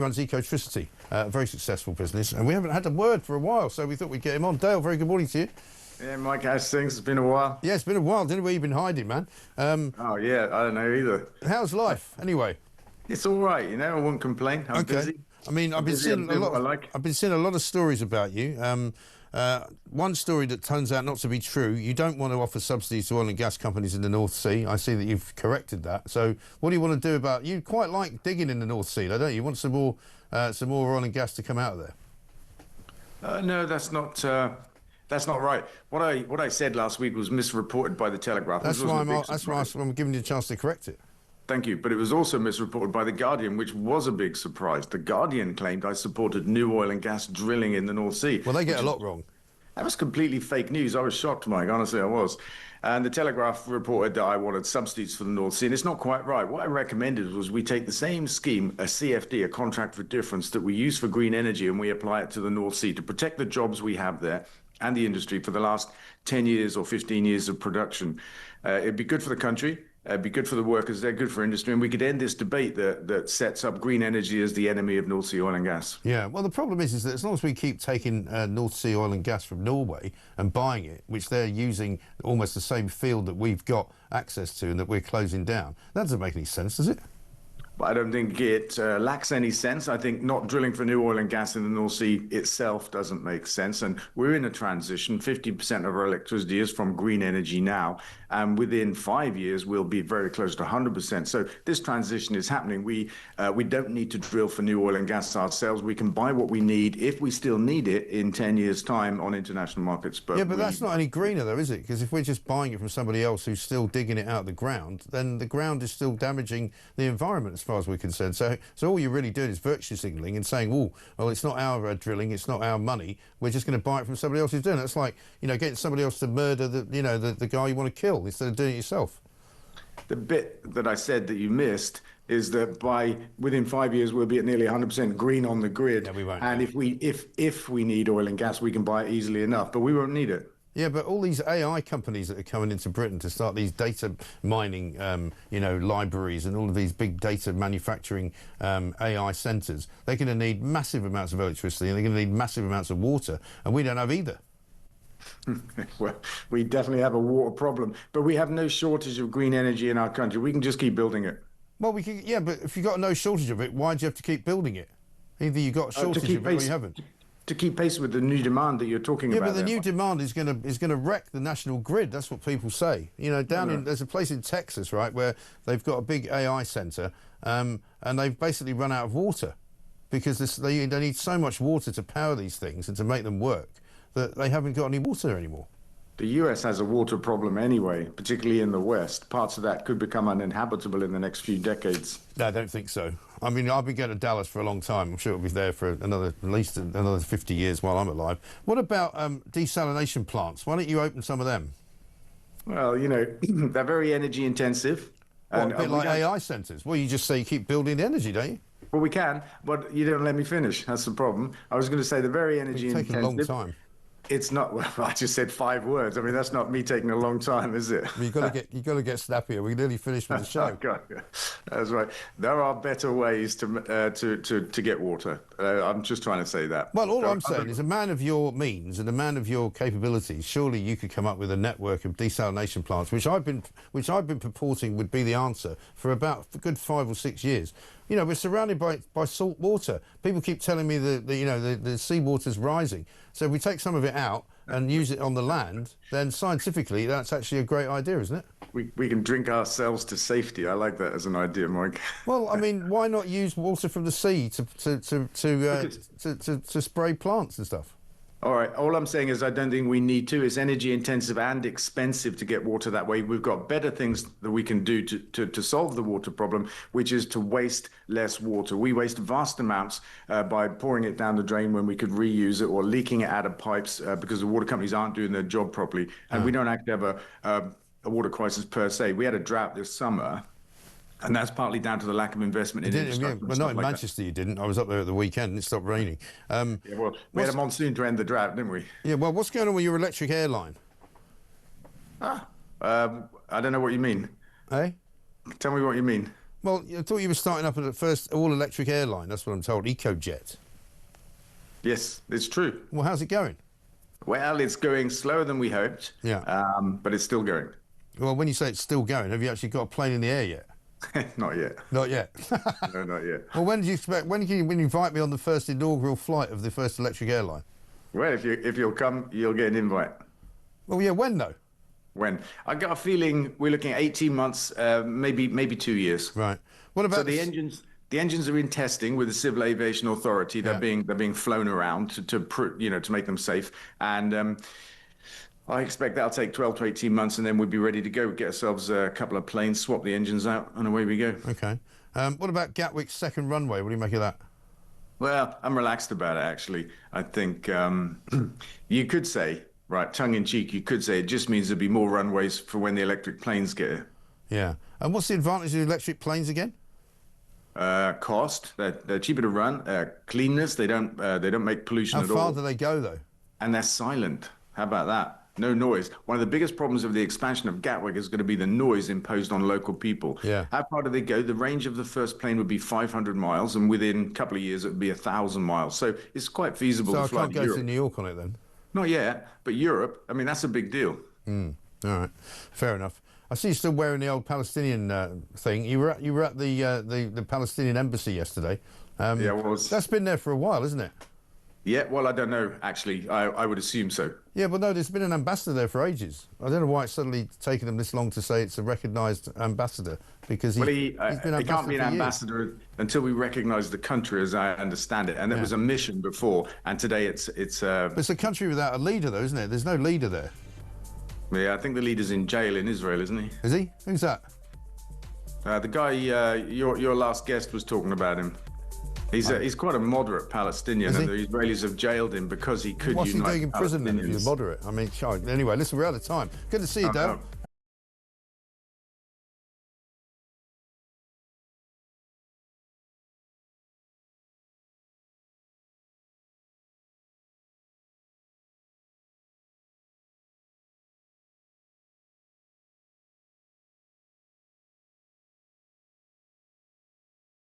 Runs Ecotricity, a very successful business, and we haven't had a word for a while, so we thought we'd get him on. Dale, very good morning to you. Yeah, Mike, how's things? It's been a while. Yeah, it's been a while. Didn't know where you've been hiding, man. Oh, yeah, I don't know either. How's life, anyway? It's all right, you know, I won't complain. I'm busy. I mean, I've been seeing a lot. I've been seeing a lot of stories about you. One story that turns out not to be true. You don't want to offer subsidies to oil and gas companies in the North Sea. I see that you've corrected that. So, what do you want to do about? You quite like digging in the North Sea, though, don't you? You want some more oil and gas to come out of there. No, that's not right. What I said last week was misreported by the Telegraph. That's why I'm giving you a chance to correct it. Thank you. But it was also misreported by The Guardian, which was a big surprise. The Guardian claimed I supported new oil and gas drilling in the North Sea. Well, they get a lot wrong. That was completely fake news. I was shocked, Mike. Honestly, I was. And the Telegraph reported that I wanted subsidies for the North Sea, and it's not quite right. What I recommended was we take the same scheme, a CFD, a contract for difference, that we use for green energy, and we apply it to the North Sea to protect the jobs we have there and the industry for the last 10 years or 15 years of production. It'd be good for the country. It'd be good for the workers. They're good for industry. And we could end this debate that sets up green energy as the enemy of North Sea oil and gas. Yeah, well, the problem is that as long as we keep taking North Sea oil and gas from Norway and buying it, which they're using almost the same field that we've got access to and that we're closing down, that doesn't make any sense, does it? I don't think it lacks any sense. I think not drilling for new oil and gas in the North Sea itself doesn't make sense. And we're in a transition. 50% of our electricity is from green energy now. And within 5 years, we'll be very close to 100%. So this transition is happening. We don't need to drill for new oil and gas ourselves. We can buy what we need, if we still need it, in 10 years' time on international markets. But that's not any greener, though, is it? Because if we're just buying it from somebody else who's still digging it out of the ground, then the ground is still damaging the environment as far as we're concerned. So all you're really doing is virtue signalling and saying, oh, well, it's not our drilling, it's not our money. We're just going to buy it from somebody else who's doing it. It's like, getting somebody else to murder the guy you want to kill instead of doing it yourself. The bit that I said that you missed is that within 5 years we'll be at nearly 100% green on the grid. Yeah, we won't. And if we need oil and gas, we can buy it easily enough, but we won't need it. Yeah, but all these AI companies that are coming into Britain to start these data mining, libraries and all of these big data manufacturing AI centres, they're going to need massive amounts of electricity and they're going to need massive amounts of water, and we don't have either. Well, we definitely have a water problem, but we have no shortage of green energy in our country. We can just keep building it. Well, we can, yeah, but if you've got no shortage of it, why do you have to keep building it? Either you've got a shortage of it or you haven't. To keep pace with the new demand that you're talking about. Yeah, but the new demand is going to wreck the national grid. That's what people say. There's a place in Texas, right, where they've got a big AI centre, and they've basically run out of water because they need so much water to power these things and to make them work that they haven't got any water anymore. The US has a water problem anyway, particularly in the West. Parts of that could become uninhabitable in the next few decades. No, I don't think so. I mean, I've been going to Dallas for a long time. I'm sure it'll be there for at least another 50 years while I'm alive. What about desalination plants? Why don't you open some of them? Well, they're very energy intensive. A bit like AI centres. Well, you just say you keep building the energy, don't you? Well, we can, but you don't let me finish. That's the problem. I was going to say they're very energy intensive. It's taking a long time. It's not. Well, I just said 5 words. I mean, that's not me taking a long time, is it? Well, you've got to get snappier. We're nearly finished with the show. That's right. There are better ways to get water. I'm just trying to say that. Well, all I'm saying is, a man of your means and a man of your capabilities, surely you could come up with a network of desalination plants, which I've been purporting would be the answer for about a good 5 or 6 years. We're surrounded by salt water. People keep telling me the seawater's rising. So if we take some of it out and use it on the land, then scientifically that's actually a great idea, isn't it? We can drink ourselves to safety. I like that as an idea, Mike. Well, I mean, why not use water from the sea to spray plants and stuff? All right. All I'm saying is I don't think we need to. It's energy intensive and expensive to get water that way. We've got better things that we can do to solve the water problem, which is to waste less water. We waste vast amounts by pouring it down the drain when we could reuse it, or leaking it out of pipes because the water companies aren't doing their job properly. And we don't actually have a water crisis per se. We had a drought this summer. And that's partly down to the lack of investment in infrastructure. Well, not in Manchester, you didn't. I was up there at the weekend and it stopped raining. We had a monsoon to end the drought, didn't we? Yeah, well, what's going on with your electric airline? I don't know what you mean. Eh? Tell me what you mean. Well, I thought you were starting up at the first all-electric airline. That's what I'm told, Ecojet. Yes, it's true. Well, how's it going? Well, it's going slower than we hoped. Yeah. But it's still going. Well, when you say it's still going, have you actually got a plane in the air yet? Not yet. Not yet. No, not yet. Well, when do you expect? When can you invite me on the first inaugural flight of the first electric airline? Well, if you'll come, you'll get an invite. Well, yeah. When though? When? I got a feeling we're looking at 18 months, maybe 2 years. Right. What about So the engines? The engines are in testing with the Civil Aviation Authority. They're being flown around to make them safe. And I expect that'll take 12 to 18 months, and then we'll be ready to go. Get ourselves a couple of planes, swap the engines out, and away we go. Okay. What about Gatwick's second runway? What do you make of that? Well, I'm relaxed about it, actually. I think you could say, right, tongue in cheek, you could say it just means there'll be more runways for when the electric planes get here. Yeah. And what's the advantage of electric planes again? Cost. They're cheaper to run. Cleanness. They don't make pollution at all. How far do they go though? And they're silent. How about that? No noise. One of the biggest problems of the expansion of Gatwick is going to be the noise imposed on local people. Yeah. How far do they go? The range of the first plane would be 500 miles, and within a couple of years, it would be 1,000 miles. So it's quite feasible So to I fly can't to go Europe. to New York on it then? Not yet, but Europe, I mean, that's a big deal. All right. Fair enough. I see you still wearing the old Palestinian thing. You were at the Palestinian embassy yesterday. Yeah, I was. That's been there for a while, isn't it? Yeah, well, I don't know, actually. I would assume so. Yeah, but no, there's been an ambassador there for ages. I don't know why it's suddenly taken them this long to say it's a recognised ambassador, because he's been ambassador he can't be an for years. ambassador until we recognise the country, as I understand it. And it was a mission before, and today it's But it's a country without a leader, though, isn't it? There's no leader there. Yeah, I think the leader's in jail in Israel, isn't he? Is he? Who's that? The guy your last guest was talking about him. He's quite a moderate Palestinian, and the Israelis have jailed him because he could What's he unite doing in prison then if he's Palestinians. moderate? I mean, anyway, listen, we're out of time. Good to see you, Dale. No.